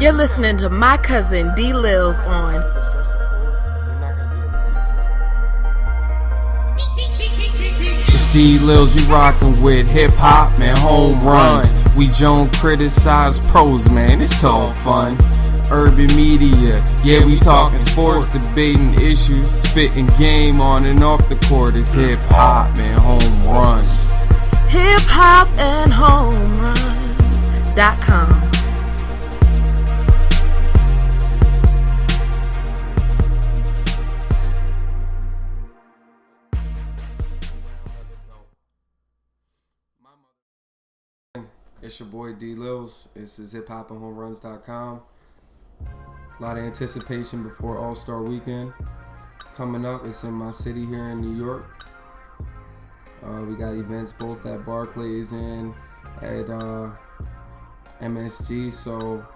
You're listening to my cousin DLils on It's DLils, you rockin' with hip hop and home runs. We don't criticize pros, man, it's all fun. Urban media, yeah, we talking sports, debating issues, spitting game on and off the court. It's hip hop and home runs. Hip Hop and Home Runs.com. It's your boy DLils. This is hiphopandhomeruns.com. A lot of anticipation before All-Star Weekend coming up. It's in my city here in New York. We got events both at Barclays and at MSG, so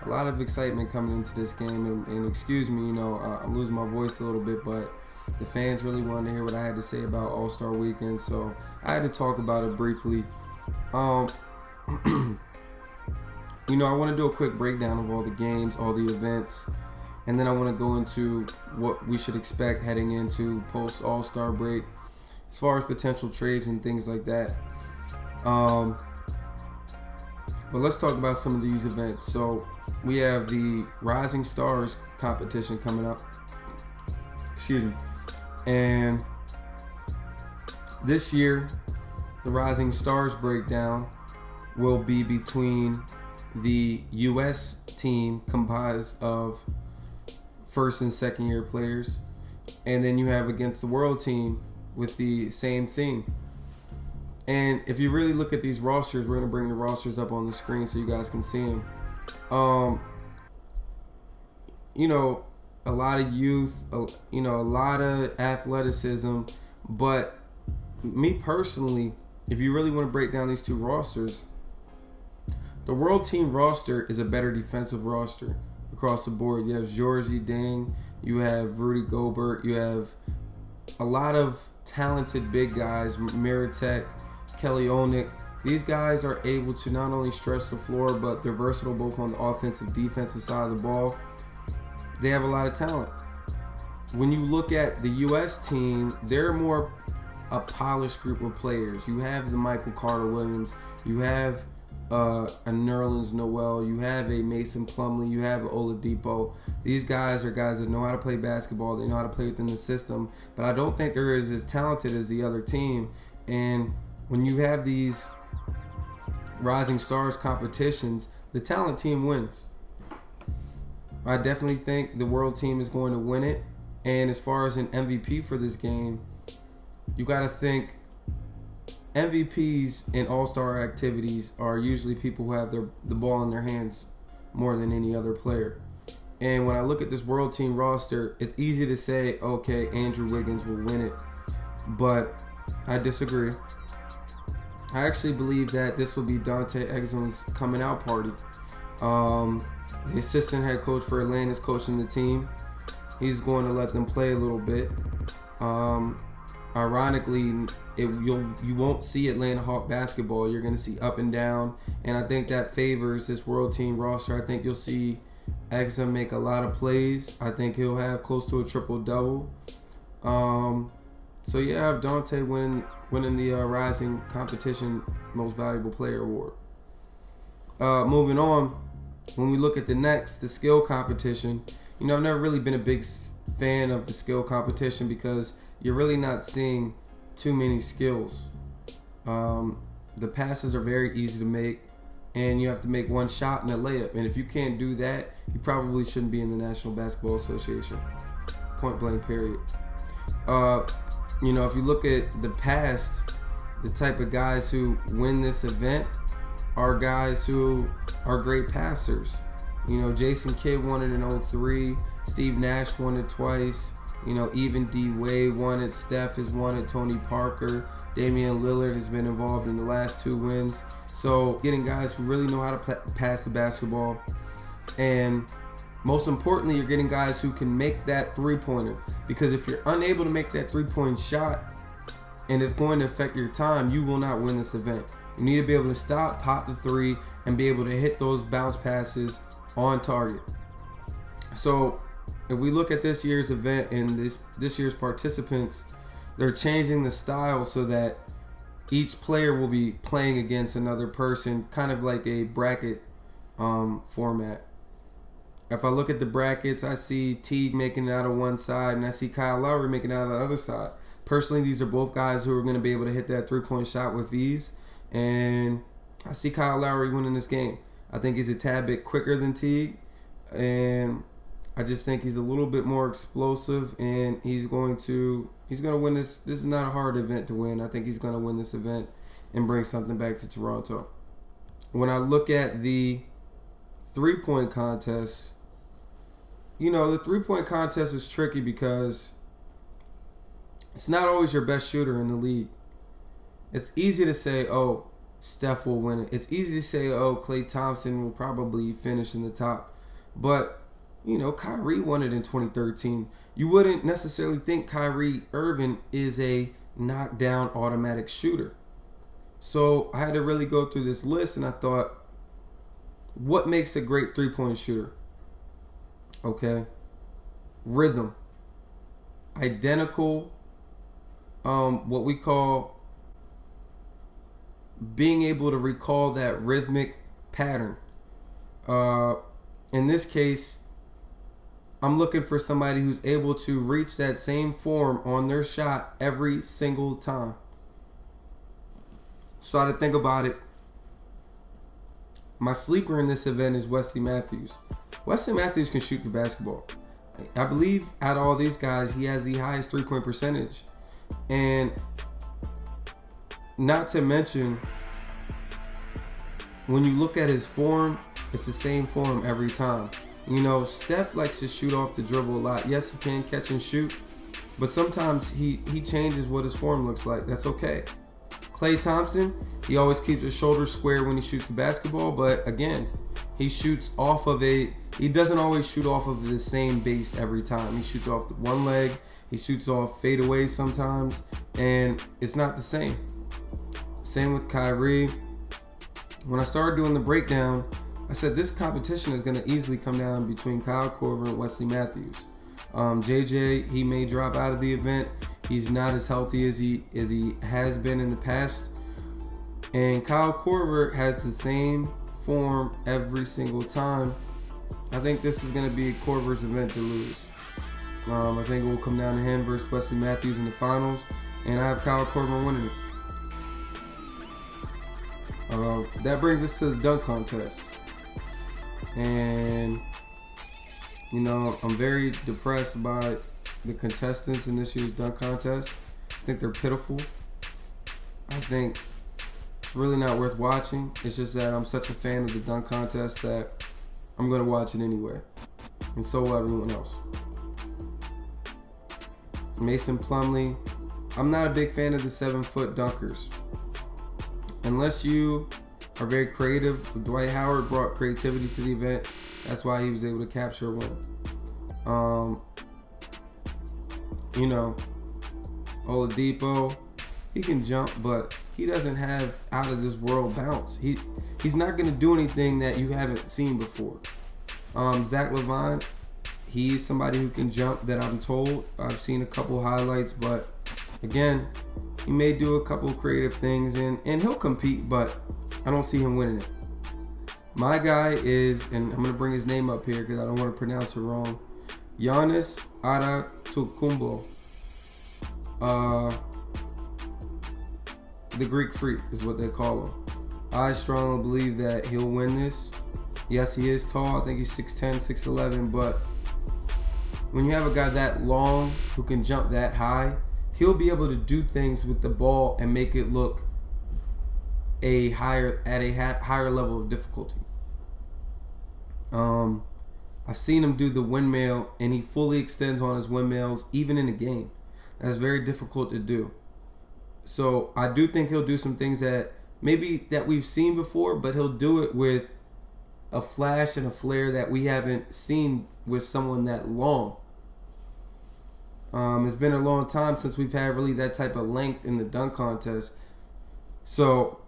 a lot of excitement coming into this game. And excuse me, I'm losing my voice a little bit, but the fans really wanted to hear what I had to say about All-Star Weekend, so I had to talk about it briefly. I want to do a quick breakdown of all the games, all the events, and then I want to go into what we should expect heading into post All-Star break as far as potential trades and things like that. But let's talk about some of these events. So we have the Rising Stars competition coming up. Excuse me. And this year, the Rising Stars breakdown will be between the U.S. team comprised of first and second year players, and then you have against the world team with the same thing. And if you really look at these rosters, we're going to bring the rosters up on the screen so you guys can see them. A lot of youth, a lot of athleticism, but me personally, if you really want to break down these two rosters, the world team roster is a better defensive roster across the board. You have Georgie Deng, you have Rudy Gobert, you have a lot of talented big guys, Miritek, Kelly Olynyk. These guys are able to not only stretch the floor, but they're versatile both on the offensive, defensive side of the ball. They have a lot of talent. When you look at the U.S. team, they're more a polished group of players. You have the Michael Carter Williams, you have a Nerlens Noel, you have a Mason Plumlee, you have Oladipo. These guys are guys that know how to play basketball, they know how to play within the system, but I don't think they're as talented as the other team. And when you have these Rising Stars competitions, the talent team wins. I definitely think the world team is going to win it. And as far as an MVP for this game, you got to think MVPs in all-star activities are usually people who have the ball in their hands more than any other player. And when I look at this world team roster, it's easy to say, okay, Andrew Wiggins will win it. But I disagree. I actually believe that this will be Dante Exum's coming out party. The assistant head coach for Atlanta is coaching the team. He's going to let them play a little bit. Ironically, you won't see Atlanta Hawk basketball. You're going to see up and down, and I think that favors this world team roster. I think you'll see Exum make a lot of plays. I think he'll have close to a triple-double. So yeah, I have Dante winning the Rising Competition Most Valuable Player Award. Moving on, when we look at the skill competition, I've never really been a big fan of the skill competition because you're really not seeing too many skills. The passes are very easy to make, and you have to make one shot and a layup. And if you can't do that, you probably shouldn't be in the National Basketball Association. Point blank, period. If you look at the past, the type of guys who win this event are guys who are great passers. Jason Kidd won it in 2003. Steve Nash won it twice. Even D Wade won it. Steph has won it. Tony Parker, Damian Lillard has been involved in the last 2 wins. So getting guys who really know how to pass the basketball, and most importantly, you're getting guys who can make that three-pointer. Because if you're unable to make that three-point shot and it's going to affect your time, you will not win this event. You need to be able to stop, pop the three, and be able to hit those bounce passes on target. So if we look at this year's event and this year's participants, they're changing the style so that each player will be playing against another person, kind of like a bracket format. If I look at the brackets, I see Teague making it out of one side, and I see Kyle Lowry making it out of the other side. Personally, these are both guys who are going to be able to hit that three-point shot with ease, and I see Kyle Lowry winning this game. I think he's a tad bit quicker than Teague, and I just think he's a little bit more explosive, and he's going to win this. This is not a hard event to win. I think he's going to win this event and bring something back to Toronto. When I look at the three-point contest, the three-point contest is tricky because it's not always your best shooter in the league. It's easy to say, oh, Steph will win it. It's easy to say, oh, Klay Thompson will probably finish in the top. But, Kyrie won it in 2013. You wouldn't necessarily think Kyrie Irving is a knockdown automatic shooter. So I had to really go through this list, and I thought, what makes a great three-point shooter? Okay. Rhythm. Identical, what we call being able to recall that rhythmic pattern. In this case, I'm looking for somebody who's able to reach that same form on their shot every single time. So I had to think about it. My sleeper in this event is Wesley Matthews. Wesley Matthews can shoot the basketball. I believe out of all these guys, he has the highest three-point percentage. And not to mention, when you look at his form, it's the same form every time. Steph likes to shoot off the dribble a lot. Yes, he can catch and shoot, but sometimes he changes what his form looks like. That's okay. Klay Thompson, he always keeps his shoulders square when he shoots the basketball, but again, he doesn't always shoot off of the same base every time. He shoots off the one leg, he shoots off fadeaway sometimes, and it's not the same. Same with Kyrie. When I started doing the breakdown, I said this competition is going to easily come down between Kyle Korver and Wesley Matthews. JJ, he may drop out of the event. He's not as healthy as he has been in the past. And Kyle Korver has the same form every single time. I think this is going to be Korver's event to lose. I think it will come down to him versus Wesley Matthews in the finals. And I have Kyle Korver winning it. That brings us to the dunk contest. And, I'm very depressed by the contestants in this year's dunk contest. I think they're pitiful. I think it's really not worth watching. It's just that I'm such a fan of the dunk contest that I'm going to watch it anyway. And so will everyone else. Mason Plumlee. I'm not a big fan of the 7-foot dunkers. Unless you are very creative. Dwight Howard brought creativity to the event. That's why he was able to capture a win. Oladipo, he can jump, but he doesn't have out of this world bounce. He's not going to do anything that you haven't seen before. Zach LaVine, he's somebody who can jump that I'm told. I've seen a couple highlights, but again, he may do a couple creative things and he'll compete, but I don't see him winning it. My guy is, and I'm going to bring his name up here because I don't want to pronounce it wrong, Giannis Antetokounmpo. The Greek Freak is what they call him. I strongly believe that he'll win this. Yes, he is tall. I think he's 6'10", 6'11", but when you have a guy that long who can jump that high, he'll be able to do things with the ball and make it look at a higher level of difficulty. I've seen him do the windmill, and he fully extends on his windmills even in a game. That's very difficult to do. So I do think he'll do some things that we've seen before, but he'll do it with a flash and a flare that we haven't seen with someone that long. It's been a long time since we've had really that type of length in the dunk contest. So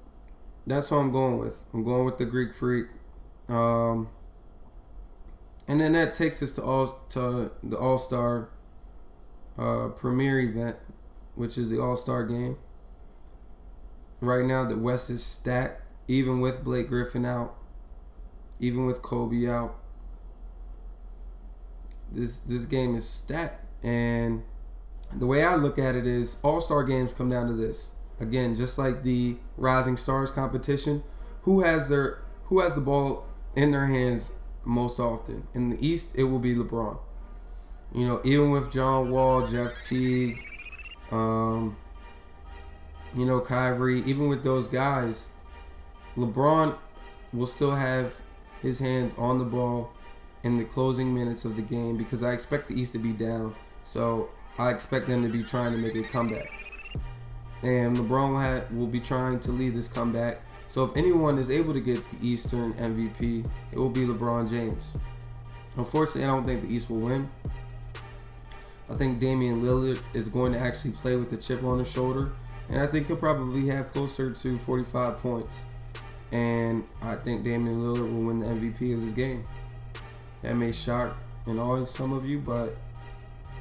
that's what I'm going with. I'm going with the Greek Freak. And then that takes us to the All-Star premier event, which is the All-Star game. Right now, the West is stacked, even with Blake Griffin out, even with Kobe out. This game is stacked, and the way I look at it is All-Star games come down to this. Again, just like the Rising Stars competition, who has the ball in their hands most often? In the East, it will be LeBron. You know, even with John Wall, Jeff Teague, Kyrie, even with those guys, LeBron will still have his hands on the ball in the closing minutes of the game because I expect the East to be down. So I expect them to be trying to make a comeback. And LeBron will be trying to lead this comeback. So if anyone is able to get the Eastern MVP, it will be LeBron James. Unfortunately, I don't think the East will win. I think Damian Lillard is going to actually play with a chip on his shoulder. And I think he'll probably have closer to 45 points. And I think Damian Lillard will win the MVP of this game. That may shock some of you, but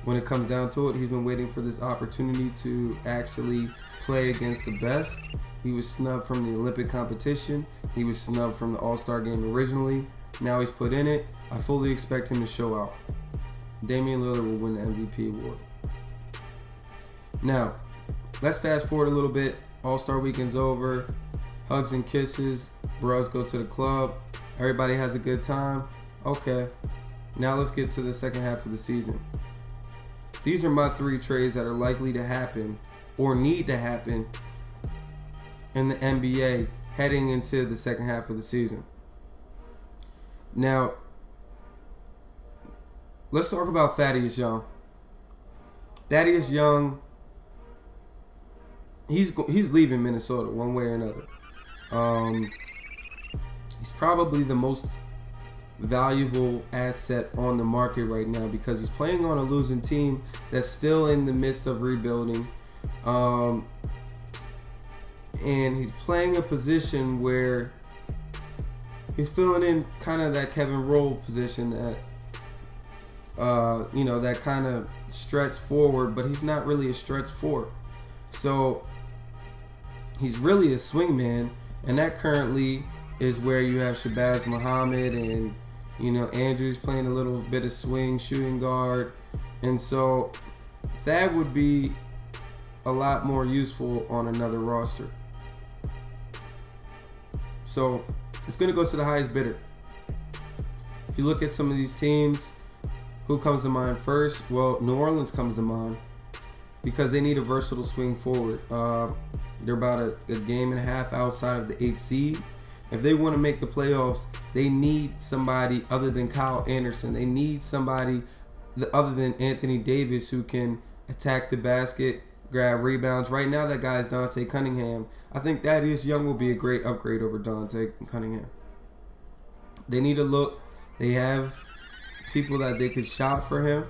when it comes down to it, he's been waiting for this opportunity to actually play against the best. He was snubbed from the Olympic competition. He was snubbed from the All-Star game originally. Now he's put in it. I fully expect him to show out. Damian Lillard will win the MVP award. Now, let's fast forward a little bit. All-Star weekend's over. Hugs and kisses. Bros go to the club. Everybody has a good time. Okay. Now let's get to the second half of the season. These are my 3 trades that are likely to happen or need to happen in the NBA heading into the second half of the season. Now, let's talk about Thaddeus Young. Thaddeus Young, he's leaving Minnesota one way or another. He's probably the most valuable asset on the market right now because he's playing on a losing team that's still in the midst of rebuilding. And he's playing a position where he's filling in kind of that Kevin Rowe position that, that kind of stretch forward, but he's not really a stretch forward. So he's really a swing man, and that currently is where you have Shabazz Muhammad and, Andrews playing a little bit of swing, shooting guard. And so Thad would be a lot more useful on another roster. So it's going to go to the highest bidder. If you look at some of these teams, who comes to mind first? Well, New Orleans comes to mind because they need a versatile swing forward. They're about a game and a half outside of the 8th seed. If they want to make the playoffs, they need somebody other than Kyle Anderson. They need somebody other than Anthony Davis who can attack the basket, grab rebounds. Right now, that guy is Dante Cunningham. I think Thaddeus Young will be a great upgrade over Dante Cunningham. They need a look. They have people that they could shot for him.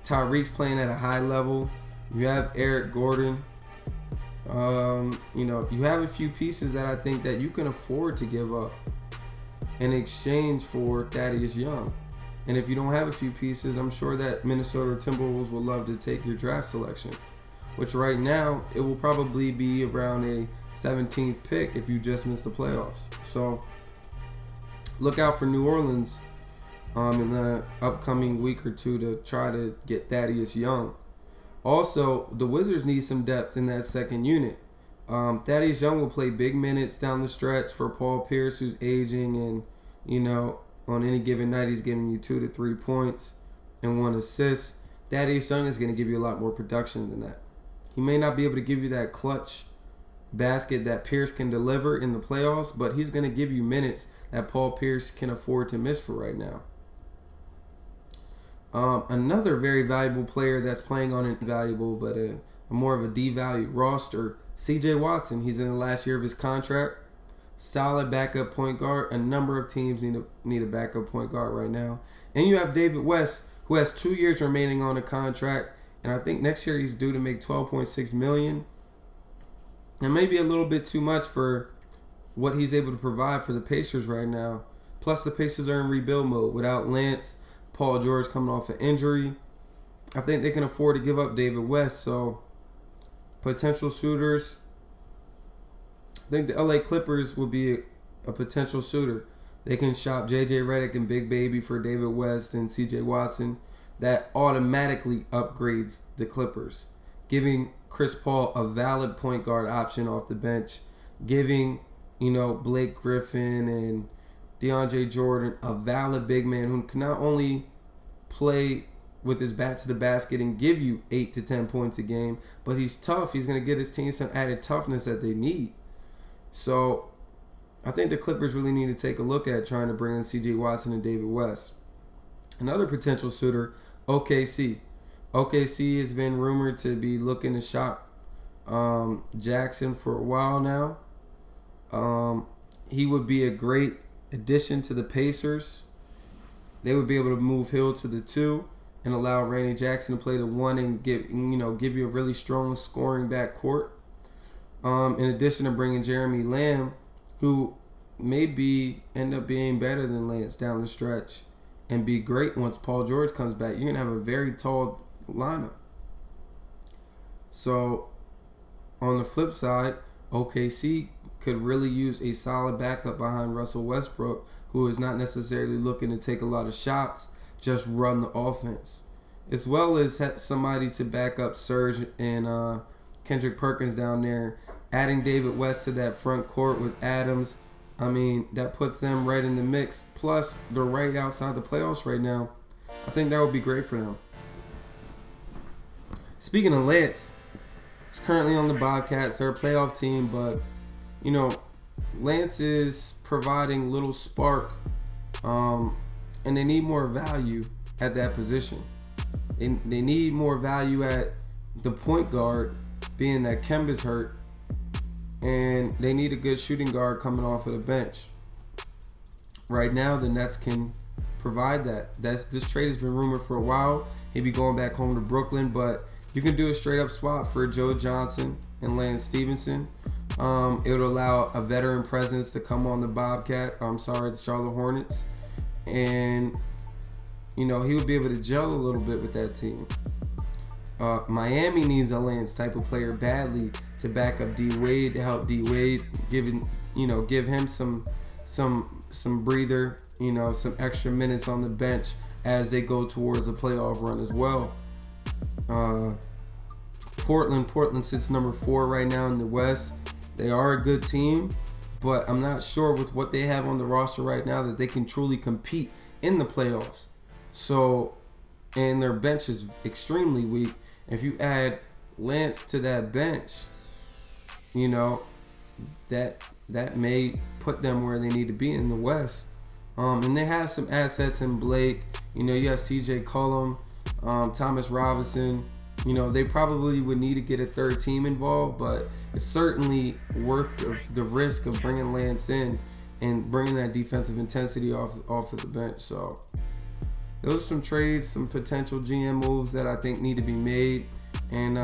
Tyreek's playing at a high level. You have Eric Gordon. You have a few pieces that I think that you can afford to give up in exchange for Thaddeus Young. And if you don't have a few pieces, I'm sure that Minnesota Timberwolves would love to take your draft selection, which right now it will probably be around a 17th pick if you just miss the playoffs. So look out for New Orleans in the upcoming week or two to try to get Thaddeus Young. Also, the Wizards need some depth in that second unit. Thaddeus Young will play big minutes down the stretch for Paul Pierce, who's aging, and on any given night he's giving you 2 to 3 points and 1 assist. Thaddeus Young is going to give you a lot more production than that. He may not be able to give you that clutch basket that Pierce can deliver in the playoffs, but he's going to give you minutes that Paul Pierce can afford to miss for right now. Another very valuable player that's playing on an invaluable but a more of a devalued roster, CJ Watson. He's in the last year of his contract. Solid backup point guard. A number of teams need a backup point guard right now. And you have David West, who has 2 years remaining on a contract, and I think next year he's due to make $12.6 million. And maybe a little bit too much for what he's able to provide for the Pacers right now. Plus, the Pacers are in rebuild mode. Without Lance, Paul George coming off an injury, I think they can afford to give up David West. So, potential suitors, I think the LA Clippers would be a potential suitor. They can shop JJ Redick and Big Baby for David West and CJ Watson. That automatically upgrades the Clippers, giving Chris Paul a valid point guard option off the bench, giving, Blake Griffin and DeAndre Jordan a valid big man who can not only play with his back to the basket and give you 8 to 10 points a game, but he's tough. He's going to get his team some added toughness that they need. So I think the Clippers really need to take a look at trying to bring in CJ Watson and David West. Another potential suitor, OKC. OKC has been rumored to be looking to shop Jackson for a while now. He would be a great addition to the Pacers. They would be able to move Hill to the 2 and allow Randy Jackson to play the 1 and give you a really strong scoring backcourt. In addition to bringing Jeremy Lamb, who may end up being better than Lance down the stretch and be great once Paul George comes back. You're going to have a very tall lineup. So, on the flip side, OKC could really use a solid backup behind Russell Westbrook, who is not necessarily looking to take a lot of shots, just run the offense. As well as somebody to back up Serge and Kendrick Perkins down there. Adding David West to that front court with Adams, that puts them right in the mix. Plus, they're right outside the playoffs right now. I think that would be great for them. Speaking of Lance, he's currently on the Bobcats. They're a playoff team, but, Lance is providing little spark, and they need more value at that position. They need more value at the point guard, being that Kemba's hurt, and they need a good shooting guard coming off of the bench. Right now, the Nets can provide that. This trade has been rumored for a while. He'd be going back home to Brooklyn, but you can do a straight-up swap for Joe Johnson and Lance Stevenson. It would allow a veteran presence to come on the the Charlotte Hornets. And, he would be able to gel a little bit with that team. Miami needs a Lance type of player badly to back up D Wade, to help D Wade, give him some breather, some extra minutes on the bench as they go towards a playoff run as well. Portland sits number 4 right now in the West. They are a good team, but I'm not sure with what they have on the roster right now that they can truly compete in the playoffs. So, and their bench is extremely weak. If you add Lance to that bench, that may put them where they need to be in the West. And they have some assets in Blake. You have CJ Cullum, Thomas Robinson. They probably would need to get a third team involved, but it's certainly worth the risk of bringing Lance in and bringing that defensive intensity off of the bench. So those are some trades, some potential GM moves that I think need to be made. And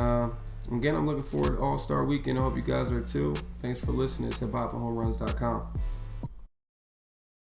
again, I'm looking forward to All-Star Weekend. I hope you guys are too. Thanks for listening. It's hiphopandhomeruns.com.